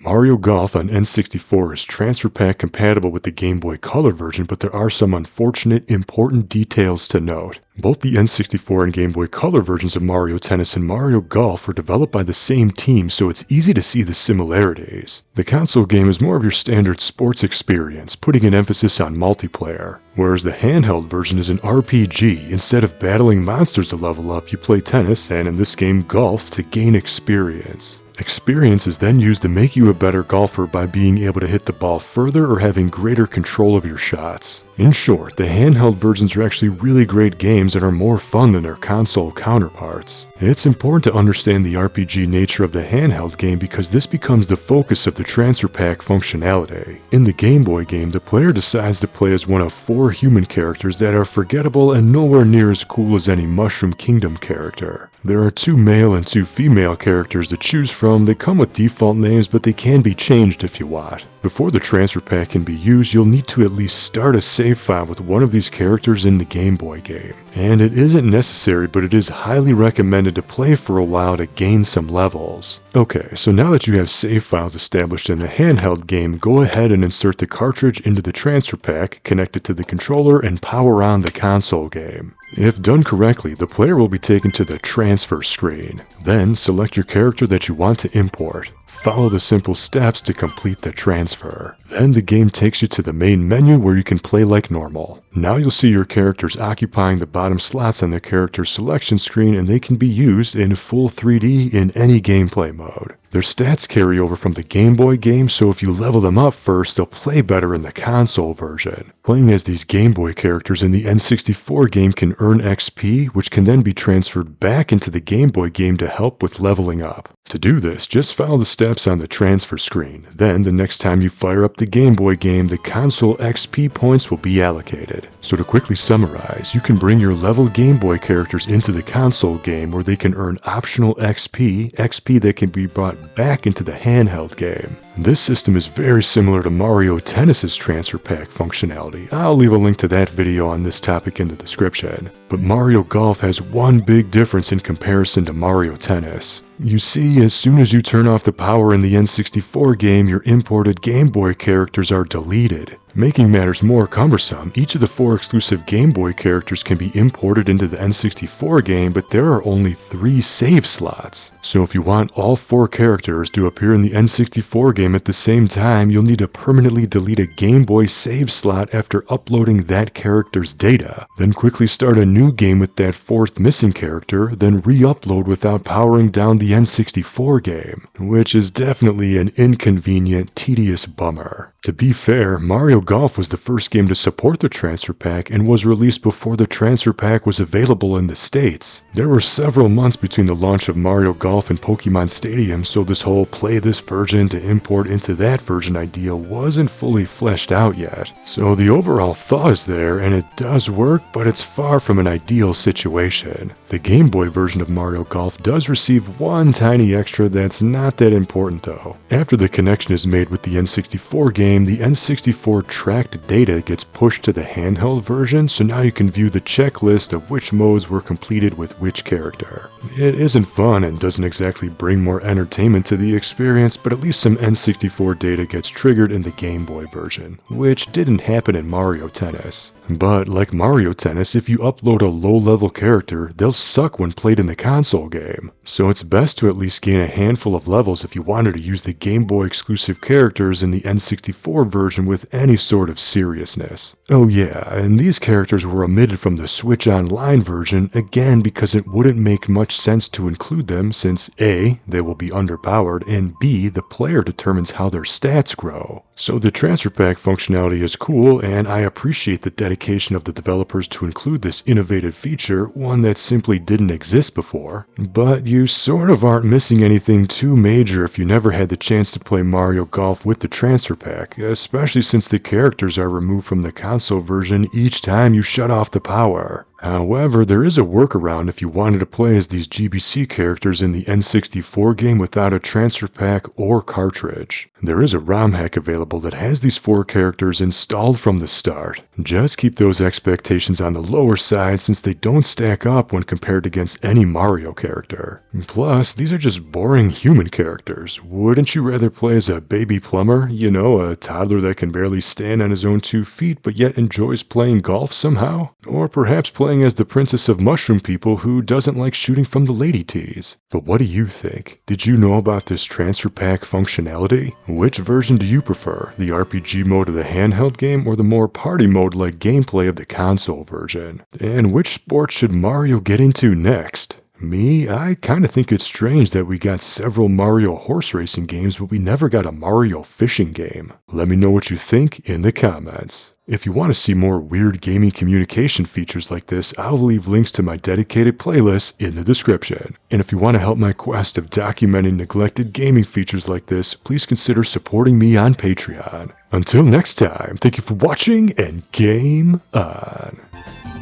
Mario Golf on N64 is Transfer Pak compatible with the Game Boy Color version, but there are some unfortunate, important details to note. Both the N64 and Game Boy Color versions of Mario Tennis and Mario Golf were developed by the same team, so it's easy to see the similarities. The console game is more of your standard sports experience, putting an emphasis on multiplayer, whereas the handheld version is an RPG. Instead of battling monsters to level up, you play tennis, and in this game, golf, to gain experience. Experience is then used to make you a better golfer by being able to hit the ball further or having greater control of your shots. In short, the handheld versions are actually really great games and are more fun than their console counterparts. It's important to understand the RPG nature of the handheld game because this becomes the focus of the Transfer Pak functionality. In the Game Boy game, the player decides to play as one of 4 human characters that are forgettable and nowhere near as cool as any Mushroom Kingdom character. There are 2 male and 2 female characters to choose from. They come with default names, but they can be changed if you want. Before the Transfer Pak can be used, you'll need to at least start a save file with one of these characters in the Game Boy game. And it isn't necessary, but it is highly recommended to play for a while to gain some levels. Okay, so now that you have save files established in the handheld game, go ahead and insert the cartridge into the Transfer Pak, connect it to the controller, and power on the console game. If done correctly, the player will be taken to the transfer screen. Then select your character that you want to import. Follow the simple steps to complete the transfer. Then the game takes you to the main menu where you can play like normal. Now you'll see your characters occupying the bottom slots on the character selection screen, and they can be used in full 3D in any gameplay mode. Their stats carry over from the Game Boy game, so if you level them up first, they'll play better in the console version. Playing as these Game Boy characters in the N64 game can earn XP, which can then be transferred back into the Game Boy game to help with leveling up. To do this, just follow the steps on the transfer screen. Then, the next time you fire up the Game Boy game, the console XP points will be allocated. So to quickly summarize, you can bring your leveled Game Boy characters into the console game where they can earn optional XP that can be brought back into the handheld game. This system is very similar to Mario Tennis's Transfer Pak functionality. I'll leave a link to that video on this topic in the description. But Mario Golf has one big difference in comparison to Mario Tennis. You see, as soon as you turn off the power in the N64 game, your imported Game Boy characters are deleted. Making matters more cumbersome, each of the 4 exclusive Game Boy characters can be imported into the N64 game, but there are only 3 save slots. So if you want all 4 characters to appear in the N64 game at the same time, you'll need to permanently delete a Game Boy save slot after uploading that character's data. Then quickly start a new game with that 4th missing character, then re-upload without powering down the N64 game, which is definitely an inconvenient, tedious bummer. To be fair, Mario Golf was the first game to support the Transfer Pak and was released before the Transfer Pak was available in the States. There were several months between the launch of Mario Golf and Pokemon Stadium, so this whole play this version to import into that version idea wasn't fully fleshed out yet. So the overall thought is there, and it does work, but it's far from an ideal situation. The Game Boy version of Mario Golf does receive one tiny extra that's not that important though. After the connection is made with the N64 game, the N64 tracked data gets pushed to the handheld version, so now you can view the checklist of which modes were completed with which character. It isn't fun and doesn't exactly bring more entertainment to the experience, but at least some N64 data gets triggered in the Game Boy version, which didn't happen in Mario Tennis. But like Mario Tennis, if you upload a low-level character, they'll suck when played in the console game. So it's best to at least gain a handful of levels if you wanted to use the Game Boy exclusive characters in the N64 version with any sort of seriousness. Oh yeah, and these characters were omitted from the Switch Online version, again because it wouldn't make much sense to include them since A, they will be underpowered, and B, the player determines how their stats grow. So the Transfer Pak functionality is cool, and I appreciate the dedication of the developers to include this innovative feature, one that simply didn't exist before. But you sort of aren't missing anything too major if you never had the chance to play Mario Golf with the Transfer Pak, especially since the characters are removed from the console version each time you shut off the power. However, there is a workaround if you wanted to play as these GBC characters in the N64 game without a Transfer Pak or cartridge. There is a ROM hack available that has these 4 characters installed from the start. Just keep keep those expectations on the lower side since they don't stack up when compared against any Mario character. Plus, these are just boring human characters. Wouldn't you rather play as a baby plumber? You know, a toddler that can barely stand on his own 2 feet but yet enjoys playing golf somehow? Or perhaps playing as the Princess of Mushroom People who doesn't like shooting from the lady tees? But what do you think? Did you know about this transfer pack functionality? Which version do you prefer? The RPG mode of the handheld game or the more party mode like gameplay of the console version? And which sport should Mario get into next? Me, I kinda think it's strange that we got several Mario horse racing games, but we never got a Mario fishing game. Let me know what you think in the comments. If you want to see more weird gaming communication features like this, I'll leave links to my dedicated playlist in the description. And if you want to help my quest of documenting neglected gaming features like this, please consider supporting me on Patreon. Until next time, thank you for watching and game on!